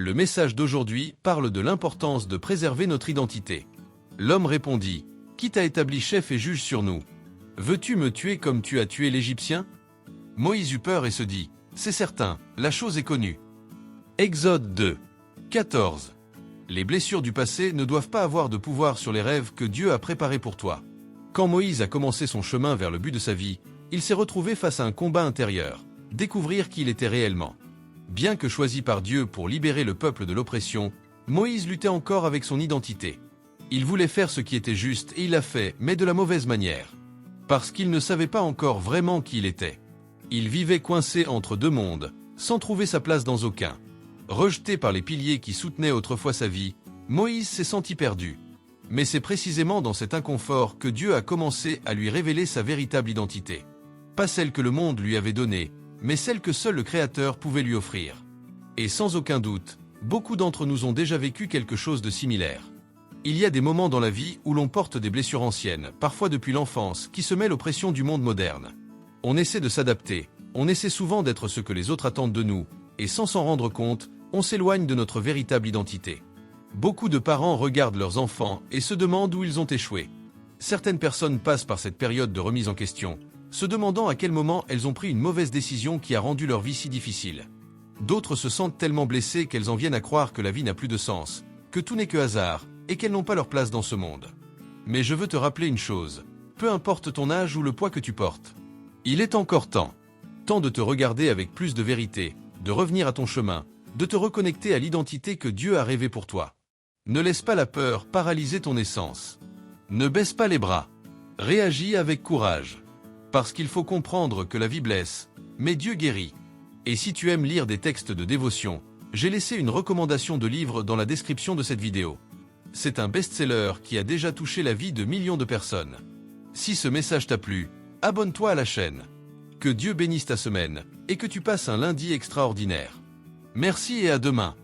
Le message d'aujourd'hui parle de l'importance de préserver notre identité. L'homme répondit, « Qui t'a établi chef et juge sur nous? Veux-tu me tuer comme tu as tué l'Égyptien » Moïse eut peur et se dit, « C'est certain, la chose est connue. » Exode 2, 14. Les blessures du passé ne doivent pas avoir de pouvoir sur les rêves que Dieu a préparés pour toi. Quand Moïse a commencé son chemin vers le but de sa vie, il s'est retrouvé face à un combat intérieur, découvrir qui il était réellement. Bien que choisi par Dieu pour libérer le peuple de l'oppression, Moïse luttait encore avec son identité. Il voulait faire ce qui était juste et il l'a fait, mais de la mauvaise manière. Parce qu'il ne savait pas encore vraiment qui il était. Il vivait coincé entre deux mondes, sans trouver sa place dans aucun. Rejeté par les piliers qui soutenaient autrefois sa vie, Moïse s'est senti perdu. Mais c'est précisément dans cet inconfort que Dieu a commencé à lui révéler sa véritable identité. Pas celle que le monde lui avait donnée, mais celle que seul le Créateur pouvait lui offrir. Et sans aucun doute, beaucoup d'entre nous ont déjà vécu quelque chose de similaire. Il y a des moments dans la vie où l'on porte des blessures anciennes, parfois depuis l'enfance, qui se mêlent aux pressions du monde moderne. On essaie de s'adapter, on essaie souvent d'être ce que les autres attendent de nous, et sans s'en rendre compte, on s'éloigne de notre véritable identité. Beaucoup de parents regardent leurs enfants et se demandent où ils ont échoué. Certaines personnes passent par cette période de remise en question, se demandant à quel moment elles ont pris une mauvaise décision qui a rendu leur vie si difficile. D'autres se sentent tellement blessées qu'elles en viennent à croire que la vie n'a plus de sens, que tout n'est que hasard, et qu'elles n'ont pas leur place dans ce monde. Mais je veux te rappeler une chose, peu importe ton âge ou le poids que tu portes. Il est encore temps. Temps de te regarder avec plus de vérité, de revenir à ton chemin, de te reconnecter à l'identité que Dieu a rêvée pour toi. Ne laisse pas la peur paralyser ton essence. Ne baisse pas les bras. Réagis avec courage. Parce qu'il faut comprendre que la vie blesse, mais Dieu guérit. Et si tu aimes lire des textes de dévotion, j'ai laissé une recommandation de livre dans la description de cette vidéo. C'est un best-seller qui a déjà touché la vie de millions de personnes. Si ce message t'a plu, abonne-toi à la chaîne. Que Dieu bénisse ta semaine et que tu passes un lundi extraordinaire. Merci et à demain.